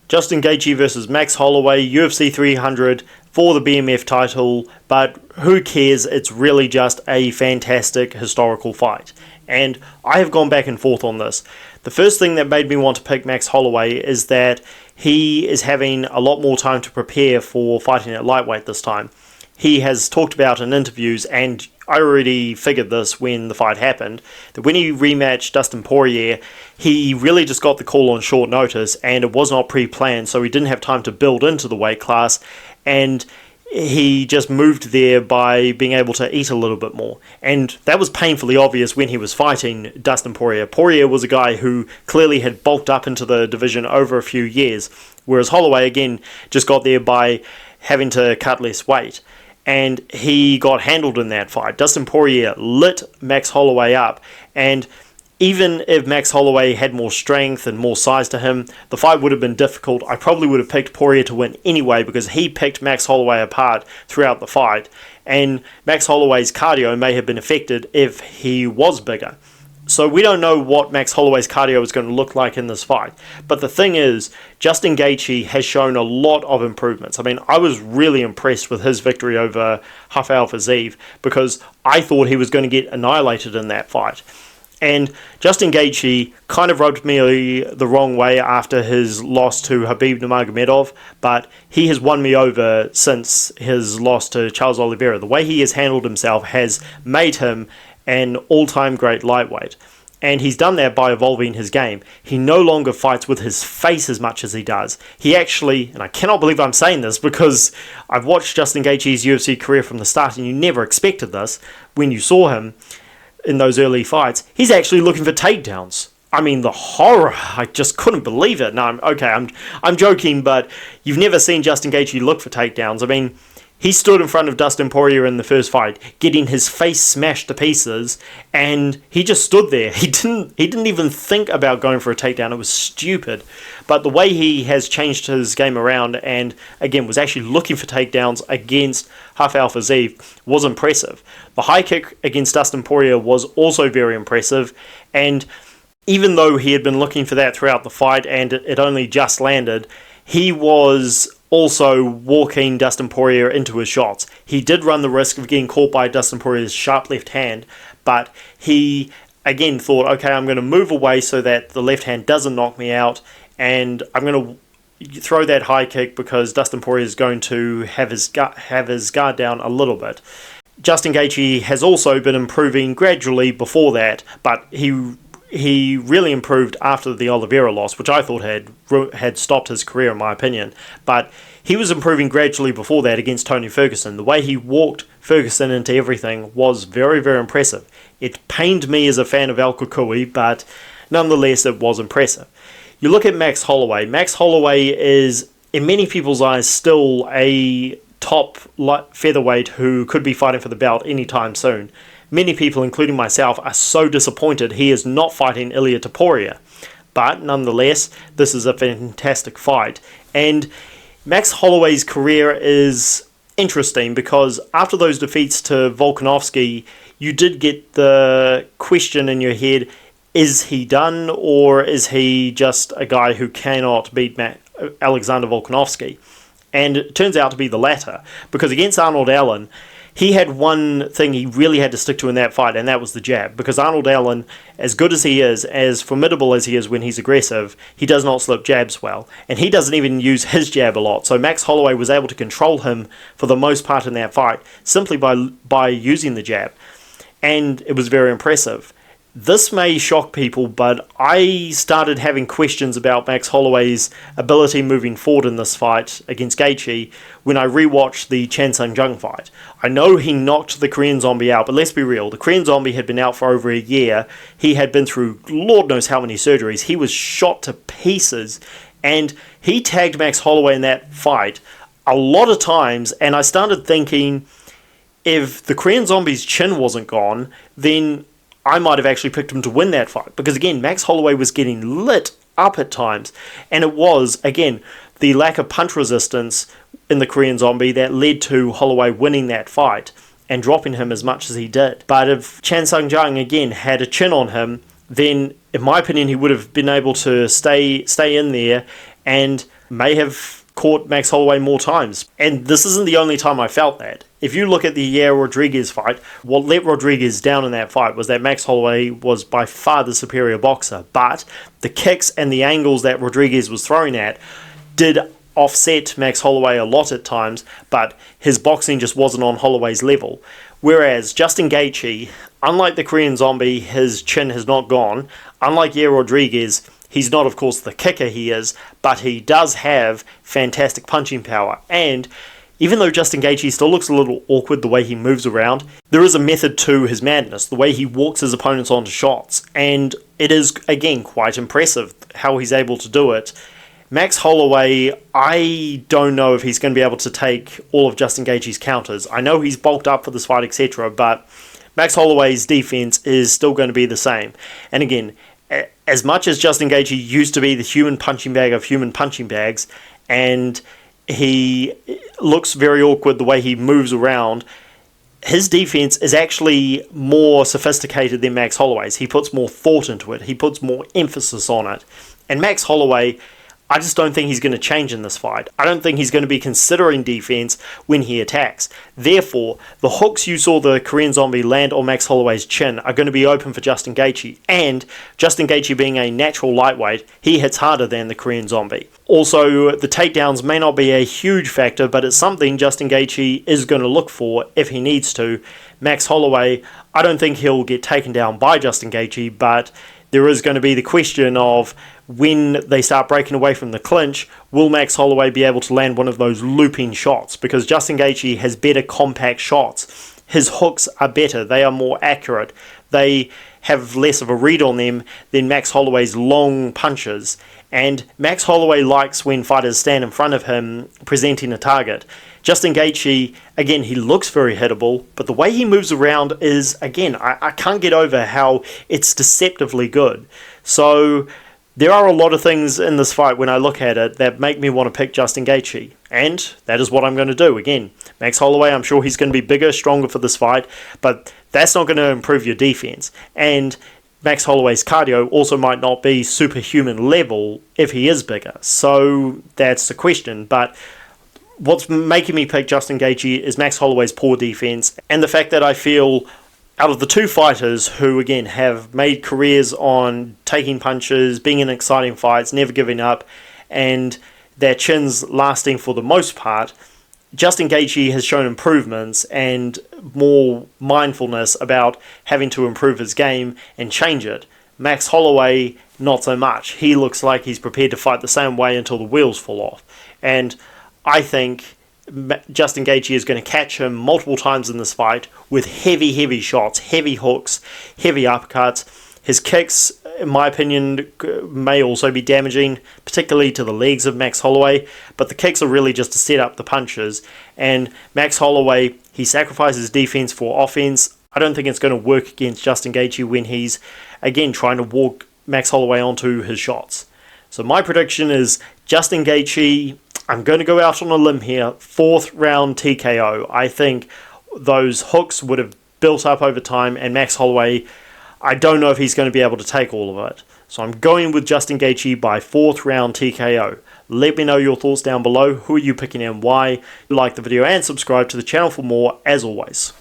Justin Gaethje versus Max Holloway, UFC 300 for the BMF title, but who cares? It's really just a fantastic historical fight. And I have gone back and forth on this. The first thing that made me want to pick Max Holloway is that he is having a lot more time to prepare for fighting at lightweight this time. He has talked about in interviews, and I already figured this when the fight happened, that when he rematched Dustin Poirier, he really just got the call on short notice, and it was not pre-planned, so he didn't have time to build into the weight class, and he just moved there by being able to eat a little bit more. And that was painfully obvious when he was fighting Dustin Poirier. Poirier was a guy who clearly had bulked up into the division over a few years, whereas Holloway, again, just got there by having to cut less weight. And he got handled in that fight. Dustin Poirier lit Max Holloway up, and even if Max Holloway had more strength and more size to him, the fight would have been difficult. I probably would have picked Poirier to win anyway because he picked Max Holloway apart throughout the fight, and Max Holloway's cardio may have been affected if he was bigger. So we don't know what Max Holloway's cardio is going to look like in this fight. But the thing is, Justin Gaethje has shown a lot of improvements. I mean, I was really impressed with his victory over Rafael Fiziev because I thought he was going to get annihilated in that fight. And Justin Gaethje kind of rubbed me the wrong way after his loss to Khabib Nurmagomedov, but he has won me over since his loss to Charles Oliveira. The way he has handled himself has made him an all-time great lightweight. And he's done that by evolving his game. He no longer fights with his face as much as he does. He actually, and I cannot believe I'm saying this because I've watched Justin Gaethje's UFC career from the start and you never expected this when you saw him in those early fights. He's actually looking for takedowns. I mean, the horror, I just couldn't believe it. No, I'm joking, but you've never seen Justin Gaethje look for takedowns. I mean, he stood in front of Dustin Poirier in the first fight, getting his face smashed to pieces, and he just stood there. He didn't even think about going for a takedown. It was stupid. But the way he has changed his game around and, again, was actually looking for takedowns against Rafael Fiziev was impressive. The high kick against Dustin Poirier was also very impressive, and even though he had been looking for that throughout the fight and it only just landed, he was also walking Dustin Poirier into his shots. He did run the risk of getting caught by Dustin Poirier's sharp left hand, but he again thought, okay, I'm going to move away so that the left hand doesn't knock me out, and I'm going to throw that high kick because Dustin Poirier is going to have his guard down a little bit. Justin Gaethje has also been improving gradually before that, but he really improved after the Oliveira loss, which I thought had stopped his career, in my opinion. But he was improving gradually before that against Tony Ferguson. The way he walked Ferguson into everything was very, very impressive. It pained me as a fan of El Kukui, but nonetheless, it was impressive. You look at Max Holloway. Max Holloway is, in many people's eyes, still a top featherweight who could be fighting for the belt anytime soon. Many people, including myself, are so disappointed he is not fighting Ilia Topuria. But nonetheless, this is a fantastic fight. And Max Holloway's career is interesting because after those defeats to Volkanovski, you did get the question in your head, is he done or is he just a guy who cannot beat Alexander Volkanovski? And it turns out to be the latter, because against Arnold Allen, he had one thing he really had to stick to in that fight, and that was the jab. Because Arnold Allen, as good as he is, as formidable as he is when he's aggressive, he does not slip jabs well. And he doesn't even use his jab a lot. So Max Holloway was able to control him for the most part in that fight, simply by using the jab. And it was very impressive. This may shock people, but I started having questions about Max Holloway's ability moving forward in this fight against Gaethje when I rewatched the Chan Sung Jung fight. I know he knocked the Korean Zombie out, but let's be real. The Korean Zombie had been out for over a year. He had been through Lord knows how many surgeries. He was shot to pieces, and he tagged Max Holloway in that fight a lot of times, and I started thinking, if the Korean Zombie's chin wasn't gone, then I might have actually picked him to win that fight. Because again, Max Holloway was getting lit up at times. And it was, again, the lack of punch resistance in the Korean Zombie that led to Holloway winning that fight and dropping him as much as he did. But if Chan Sung Jung, again, had a chin on him, then, in my opinion, he would have been able to stay in there and may have caught Max Holloway more times. And this isn't the only time I felt that. If you look at the Yair Rodriguez fight, what let Rodriguez down in that fight was that Max Holloway was by far the superior boxer, but the kicks and the angles that Rodriguez was throwing at did offset Max Holloway a lot at times, but his boxing just wasn't on Holloway's level. Whereas Justin Gaethje, unlike the Korean Zombie, his chin has not gone. Unlike Yair Rodriguez, he's not, of course, the kicker he is, but he does have fantastic punching power. And even though Justin Gaethje still looks a little awkward the way he moves around, there is a method to his madness, the way he walks his opponents onto shots. And it is, again, quite impressive how he's able to do it. Max Holloway, I don't know if he's going to be able to take all of Justin Gaethje's counters. I know he's bulked up for this fight, etc., but Max Holloway's defense is still going to be the same. And again, as much as Justin Gaethje used to be the human punching bag of human punching bags, and he looks very awkward the way he moves around, his defense is actually more sophisticated than Max Holloway's. He puts more thought into it. He puts more emphasis on it. And Max Holloway, I just don't think he's going to change in this fight. I don't think he's going to be considering defense when he attacks. Therefore, the hooks you saw the Korean Zombie land on Max Holloway's chin are going to be open for Justin Gaethje. And Justin Gaethje being a natural lightweight, he hits harder than the Korean Zombie. Also, the takedowns may not be a huge factor, but it's something Justin Gaethje is going to look for if he needs to. Max Holloway, I don't think he'll get taken down by Justin Gaethje, but there is going to be the question of when they start breaking away from the clinch, will Max Holloway be able to land one of those looping shots? Because Justin Gaethje has better compact shots. His hooks are better. They are more accurate. They have less of a read on them than Max Holloway's long punches. And Max Holloway likes when fighters stand in front of him presenting a target. Justin Gaethje, again, he looks very hittable, but the way he moves around is, again, I can't get over how it's deceptively good. So there are a lot of things in this fight when I look at it that make me want to pick Justin Gaethje, and that is what I'm going to do. Again, Max Holloway, I'm sure he's going to be bigger, stronger for this fight, but that's not going to improve your defense. And Max Holloway's cardio also might not be superhuman level if he is bigger. So that's the question. But what's making me pick Justin Gaethje is Max Holloway's poor defense and the fact that I feel out of the two fighters who, again, have made careers on taking punches, being in exciting fights, never giving up, and their chins lasting for the most part, Justin Gaethje has shown improvements and more mindfulness about having to improve his game and change it. Max Holloway, not so much. He looks like he's prepared to fight the same way until the wheels fall off. And I think Justin Gaethje is going to catch him multiple times in this fight with heavy shots, heavy hooks, heavy uppercuts. His kicks, in my opinion, may also be damaging, particularly to the legs of Max Holloway, but the kicks are really just to set up the punches. And Max Holloway, he sacrifices defense for offense. I don't think it's going to work against Justin Gaethje when he's, again, trying to walk Max Holloway onto his shots. So my prediction is Justin Gaethje, I'm going to go out on a limb here, 4th round TKO. I think those hooks would have built up over time, and Max Holloway, I don't know if he's going to be able to take all of it. So I'm going with Justin Gaethje by 4th round TKO. Let me know your thoughts down below. Who are you picking and why? Like the video and subscribe to the channel for more, as always.